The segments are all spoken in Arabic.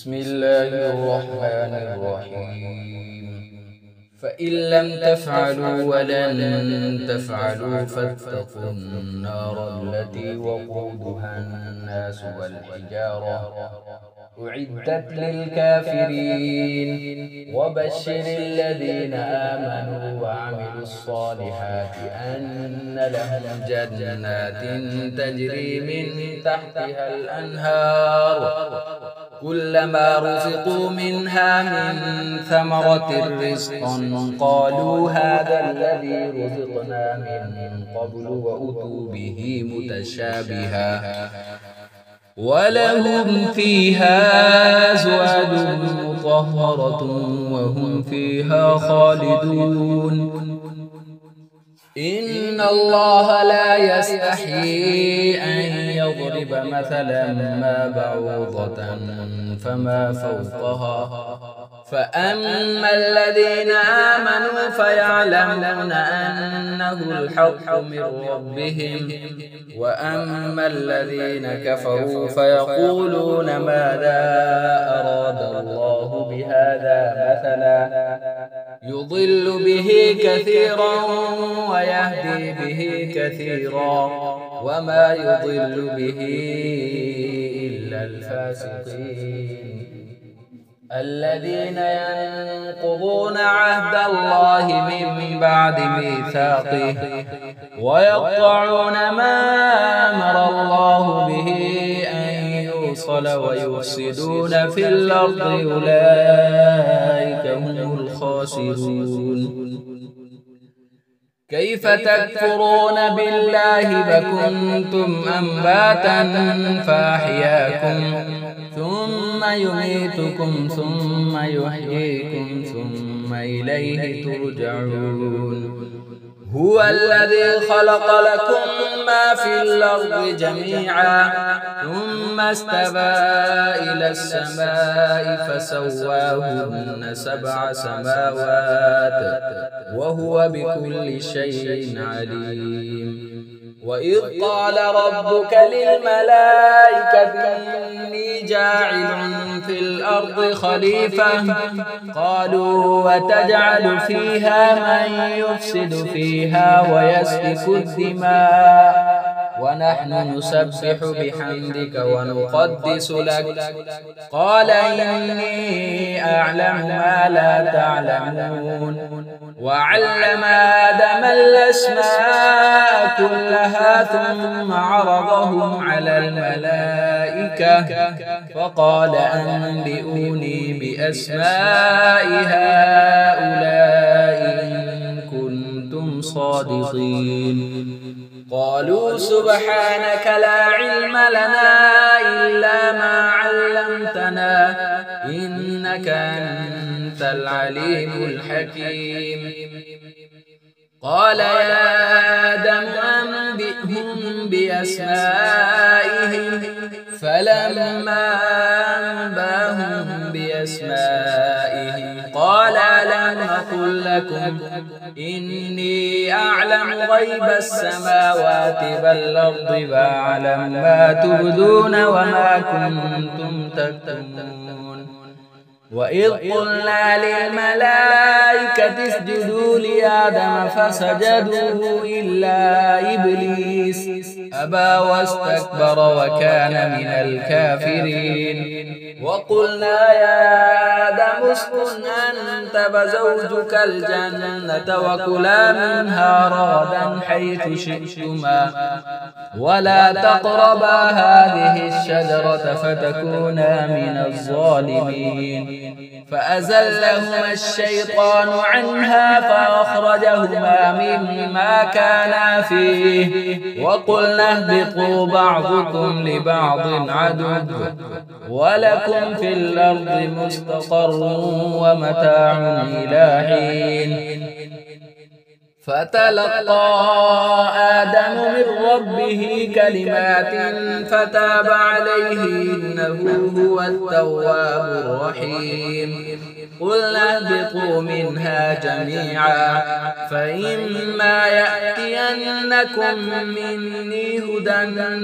بسم الله الرحمن الرحيم. فإن لم تفعلوا ولن تفعلوا فاتقوا النار التي وقودها الناس والحجارة أعدت للكافرين وبشر الذين آمنوا وعملوا الصالحات أن لهم جنات تجري من تحتها الأنهار كلما رزقوا منها من ثمرة رزقا قالوا هذا الذي رزقنا من قبل وأتوا به متشابها ولهم فيها أزواج مطهرة وهم فيها خالدون. إن الله لا يستحيي أن يضرب مثلا ما بعوضة فما فوقها فأما الذين آمنوا فيعلمون أنه الحق من ربهم وأما الذين كفروا فيقولون ماذا أراد الله بهذا مثلا يضل به كثيرا ويهدي به كثيرا وما يضل به إلا الفاسقين الذين ينقضون عهد الله من بعد ميثاقه ويقطعون ما أمر الله به أن يوصل ويفسدون في الأرض أولئك هم الخاسرون. كيف تكفرون بالله وكنتم أمواتا فأحياكم ثم يميتكم ثم يحييكم ثم إليه ترجعون. هو الذي خلق لكم ما في الأرض جميعا ثم استوى إلى السماء فسواهن 7 سماوات وهو بكل شيء عليم. وإذ قال ربك للملائكة إني جاعل في الأرض خليفة قالوا وتجعل فيها من يفسد فيها ويسفك الدماء ونحن نسبح بحمدك ونقدس لك قال إني أعلم ما لا تعلمون. وعلم آدم الأسماء كلها ثم عرضهم على الملائكة فقال أنبئوني بأسماء هؤلاء إن كنتم صادقين. قالوا سبحانك لا علم لنا إلا ما علمتنا إنك أنت العليم الحكيم. قال يا آدم أنبئهم بأسمائهم فلما أنباهم بأسمائهم قال ألم أقل لكم إني أعلم غيب السماوات والأرض وأعلم ما تبدون وما كنتم تكتمون. وإذ قلنا للملائكة اسجدوا لآدم فسجدوا إلا إبليس أبى واستكبر وكان من الكافرين. وقلنا يا آدم اسكن أنت وزوجك الجنة وكلا منها رغدا حيث شئتما ولا تقربا هذه الشجرة فتكونا من الظالمين. فأزلهما الشيطان عنها فأخرجهما مما كانا فيه وقلنا اهبطوا بعضكم لبعض عدو ولكم في الأرض مستقر ومتاع إلى حين. فتلقى آدم من ربه كلمات فتاب عليه إنه هو التواب الرحيم. قلنا اهبطوا منها جميعا فإما يأتينكم مني هدى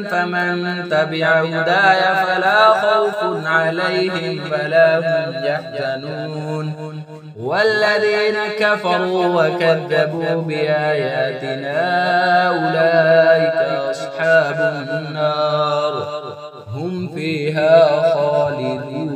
فمن تبع هداي فلا خوف عليهم ولا هم يحزنون. والذين كفروا وكذبوا بآياتنا أولئك أصحاب النار هم فيها خالدون.